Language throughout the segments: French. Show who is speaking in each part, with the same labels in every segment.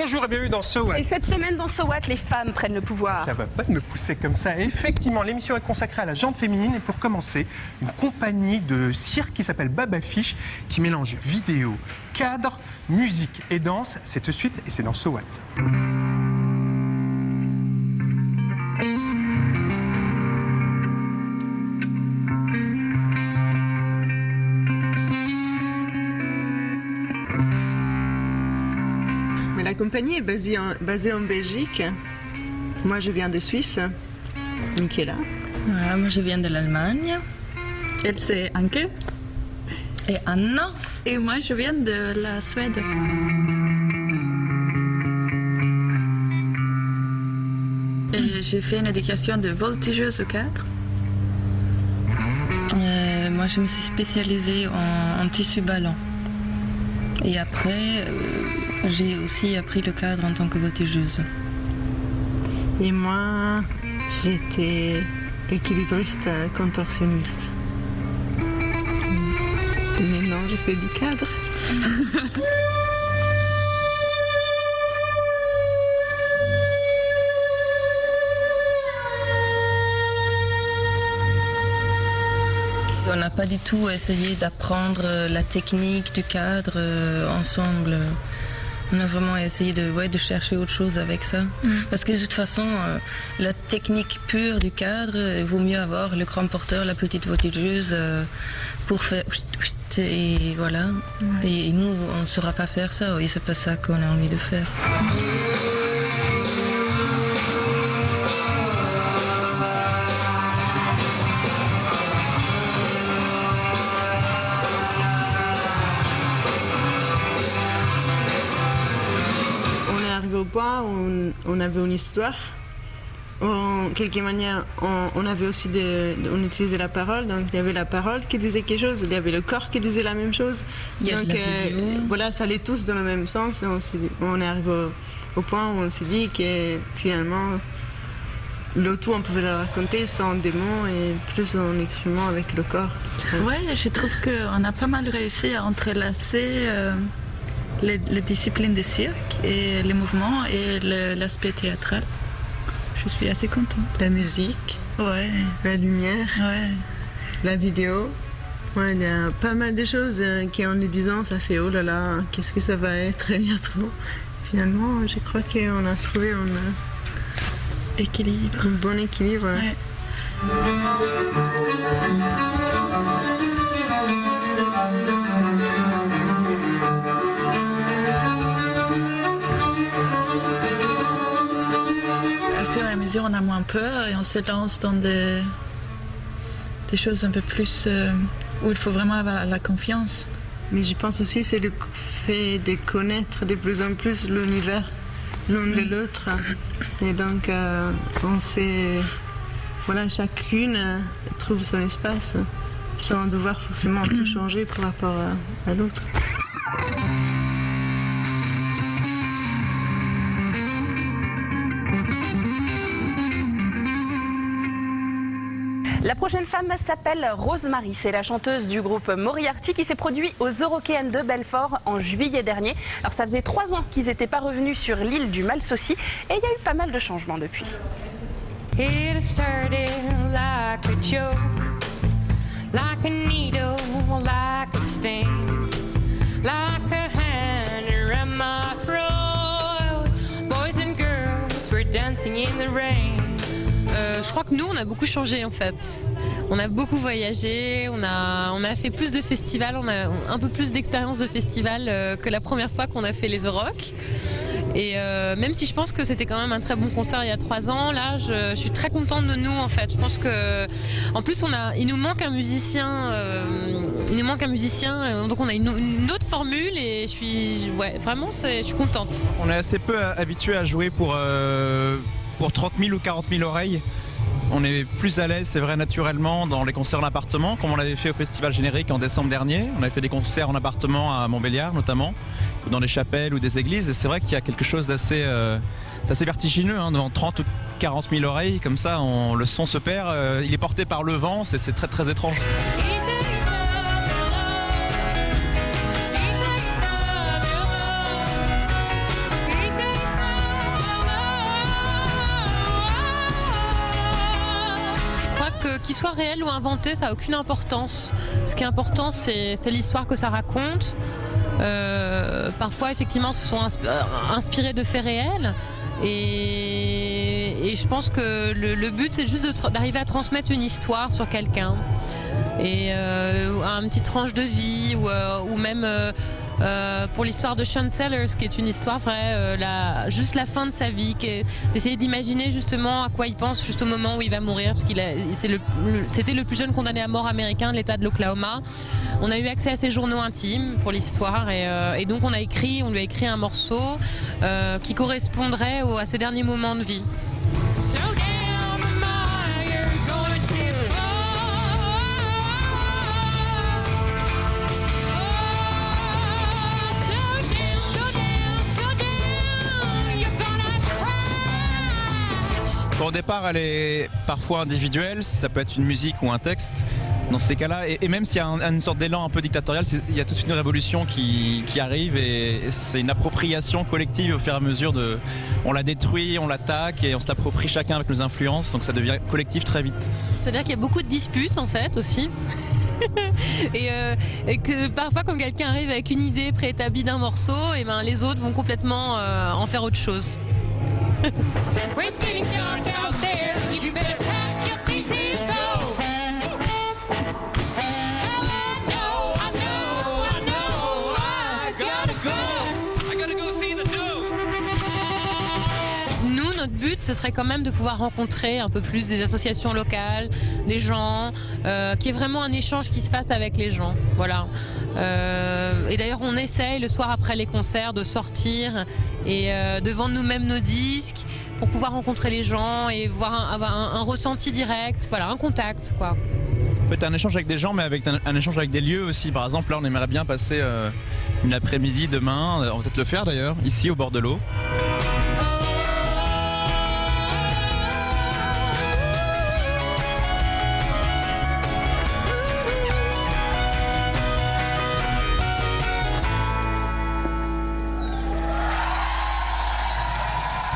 Speaker 1: Bonjour et bienvenue dans So What.
Speaker 2: Et cette semaine dans So What, les femmes prennent le pouvoir.
Speaker 1: Ça va pas me pousser comme ça. Et effectivement, l'émission est consacrée à la jante féminine et pour commencer, une compagnie de cirque qui s'appelle Babafiche qui mélange vidéo, cadre, musique et danse. C'est tout de suite et c'est dans So What.
Speaker 3: La compagnie est basée en Belgique. Moi, je viens de Suisse. Michaela.
Speaker 4: Voilà, moi, je viens de l'Allemagne.
Speaker 3: Elle, c'est Anke.
Speaker 4: Et Anna.
Speaker 3: Et moi, je viens de la Suède.
Speaker 4: J'ai fait une éducation de voltigeuse au cadre. Moi, je me suis spécialisée en tissu ballon. Et après, j'ai aussi appris le cadre en tant que voltigeuse.
Speaker 3: Et moi, j'étais équilibriste contorsionniste. Maintenant, je fais du cadre.
Speaker 4: On n'a pas du tout essayé d'apprendre la technique du cadre ensemble. On a vraiment essayé de chercher autre chose avec ça. Parce que de toute façon, la technique pure du cadre, il vaut mieux avoir le grand porteur, la petite voltigeuse pour faire... Et voilà. Et nous, on ne saura pas faire ça. Et c'est pas ça qu'on a envie de faire.
Speaker 3: Au point où on avait une histoire. En quelque manière, on avait aussi on utilisait la parole, donc il y avait la parole qui disait quelque chose, il y avait le corps qui disait la même chose. Donc voilà, ça allait tous dans le même sens. Et on est arrivé au point où on s'est dit que finalement, le tout on pouvait le raconter sans des mots et plus en exprimant avec le corps.
Speaker 5: Ouais, je trouve qu'on a pas mal réussi à entrelacer les disciplines de cirque et les mouvements et l'aspect théâtral. Je suis assez contente.
Speaker 3: La musique,
Speaker 5: ouais,
Speaker 3: la lumière,
Speaker 5: ouais,
Speaker 3: la vidéo. Ouais, il y a pas mal de choses qui, en les disant, ça fait oh là là, qu'est-ce que ça va être bientôt. Finalement, je crois qu'on a trouvé un bon équilibre.
Speaker 5: Ouais. On a moins peur et on se lance dans des choses un peu plus où il faut vraiment avoir la confiance.
Speaker 3: Mais je pense aussi que c'est le fait de connaître de plus en plus l'univers l'un de l'autre. Et donc on sait, voilà, chacune trouve son espace sans devoir forcément tout changer par rapport à l'autre.
Speaker 2: La prochaine femme s'appelle Rosemary. C'est la chanteuse du groupe Moriarty qui s'est produit aux Eurokéennes de Belfort en juillet dernier. Alors ça faisait 3 ans qu'ils n'étaient pas revenus sur l'île du Malsaucy et il y a eu pas mal de changements depuis.
Speaker 6: It started like a joke, like a needle, like a sting, like a hand around my throat. Boys and girls were dancing in the rain.
Speaker 7: Je crois que nous, on a beaucoup changé en fait. On a beaucoup voyagé, on a fait plus de festivals, on a un peu plus d'expérience de festival que la première fois qu'on a fait les Euroc. Et même si je pense que c'était quand même un très bon concert il y a 3 ans, là je suis très contente de nous en fait. Je pense que en plus il nous manque un musicien, donc on a une autre formule et je suis contente.
Speaker 8: On est assez peu habitué à jouer pour 30 000 ou 40 000 oreilles. On est plus à l'aise, c'est vrai, naturellement dans les concerts en appartement, comme on l'avait fait au Festival Générique en décembre dernier. On avait fait des concerts en appartement à Montbéliard notamment, ou dans des chapelles ou des églises. Et c'est vrai qu'il y a quelque chose d'assez vertigineux devant 30 ou 40 000 oreilles. Comme ça, le son se perd. Il est porté par le vent, c'est très très étrange.
Speaker 7: qu'il soit réel ou inventé, ça n'a aucune importance. Ce qui est important, c'est l'histoire que ça raconte. Parfois, effectivement, se sont inspirés de faits réels. Et je pense que le but, c'est juste d'arriver à transmettre une histoire sur quelqu'un. Et une petite tranche de vie, ou même pour l'histoire de Sean Sellers, qui est une histoire vraie, juste la fin de sa vie, d'essayer d'imaginer justement à quoi il pense juste au moment où il va mourir, parce c'était le plus jeune condamné à mort américain de l'État de l'Oklahoma. On a eu accès à ses journaux intimes pour l'histoire, et donc on lui a écrit un morceau qui correspondrait à ses derniers moments de vie.
Speaker 8: Au départ, elle est parfois individuelle, ça peut être une musique ou un texte. Dans ces cas-là, et même s'il y a une sorte d'élan un peu dictatorial, il y a toute une révolution qui arrive, et c'est une appropriation collective au fur et à mesure. On la détruit, on l'attaque et on se l'approprie chacun avec nos influences, donc ça devient collectif très vite.
Speaker 7: C'est-à-dire qu'il y a beaucoup de disputes en fait aussi. et que parfois quand quelqu'un arrive avec une idée préétablie d'un morceau, et les autres vont complètement en faire autre chose. It's getting dark out there. You better pack your things and go. I know, I gotta go see the dude. Nous, notre but, ce serait quand même de pouvoir rencontrer un peu plus des associations locales, des gens, qu'il y ait vraiment un échange qui se fasse avec les gens. Voilà. Et d'ailleurs, on essaye le soir après les concerts de sortir et de vendre nous-mêmes nos disques pour pouvoir rencontrer les gens et avoir un ressenti direct, voilà, un contact, quoi.
Speaker 8: Peut-être un échange avec des gens, mais avec un échange avec des lieux aussi. Par exemple, là, on aimerait bien passer une après-midi demain, on va peut-être le faire d'ailleurs, ici au bord de l'eau.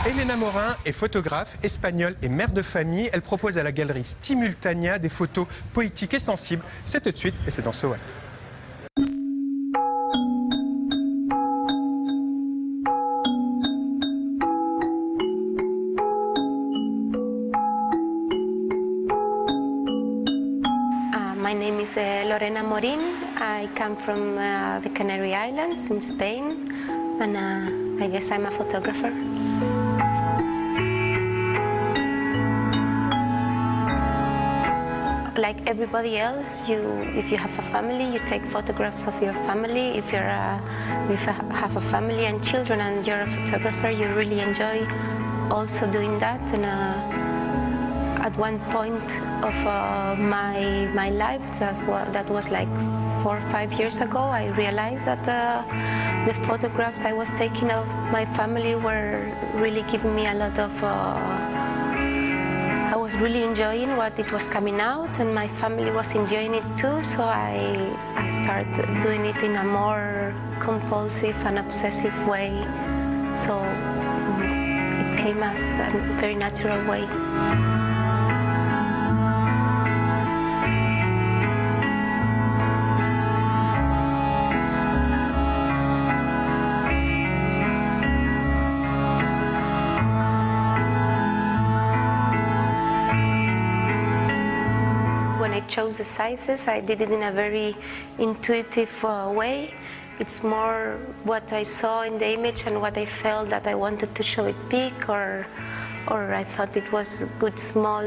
Speaker 1: Elena Morin est photographe espagnole et mère de famille. Elle propose à la galerie Stimultania des photos poétiques et sensibles. C'est tout de suite et c'est dans So What.
Speaker 9: My name is Lorena Morin. I come from the Canary Islands in Spain, and I guess I'm a photographer. Like everybody else, if you have a family, you take photographs of your family. If you have a family and children and you're a photographer, you really enjoy also doing that. And at one point of my life, that was like 4 or 5 years ago, I realized that the photographs I was taking of my family were really giving me a lot of I was really enjoying what it was coming out, and my family was enjoying it too, so I started doing it in a more compulsive and obsessive way. So it came as a very natural way. I chose the sizes. I did it in a very intuitive way. It's more what I saw in the image and what I felt that I wanted to show it big, or I thought it was good small.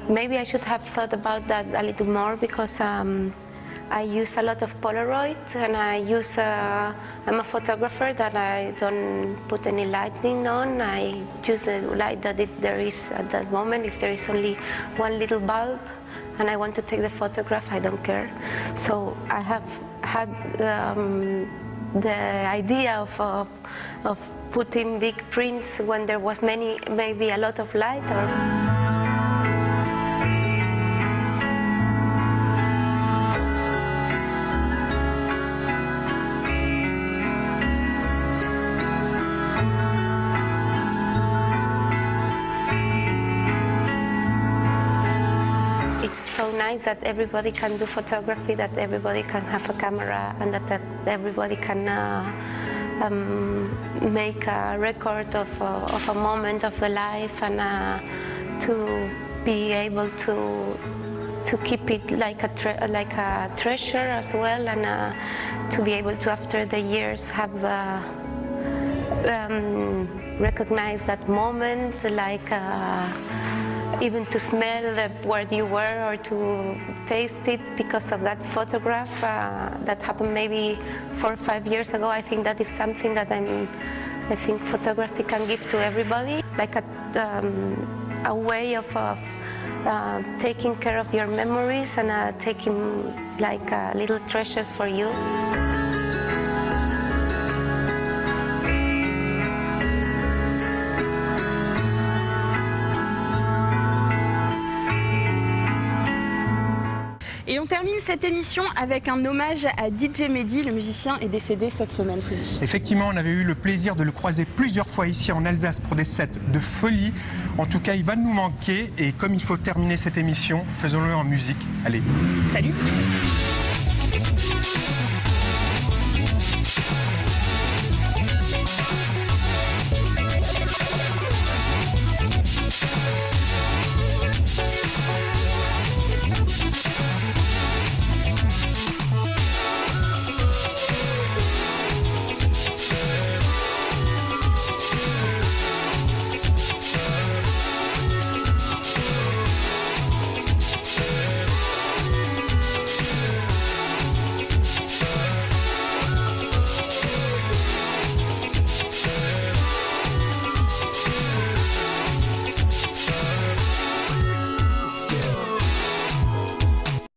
Speaker 9: Maybe I should have thought about that a little more, because I use a lot of Polaroid, and I'm a photographer that I don't put any lighting on. I use the light that there is at that moment. If there is only one little bulb and I want to take the photograph, I don't care. So I have had the idea of putting big prints when there was maybe a lot of light. recognize that everybody can do photography, that everybody can have a camera, and that everybody can make a record of a moment of the life, and to be able to keep it like a treasure as well, and to be able to, after the years, have recognize that moment, like even to smell where you were or to taste it because of that photograph that happened maybe 4 or 5 years ago. I think that is something that I think photography can give to everybody, like a way of taking care of your memories and taking like little treasures for you.
Speaker 2: Et on termine cette émission avec un hommage à DJ Mehdi. Le musicien est décédé cette semaine, Fouzi.
Speaker 1: Effectivement, on avait eu le plaisir de le croiser plusieurs fois ici en Alsace pour des sets de folie. En tout cas, il va nous manquer. Et comme il faut terminer cette émission, faisons-le en musique. Allez.
Speaker 2: Salut.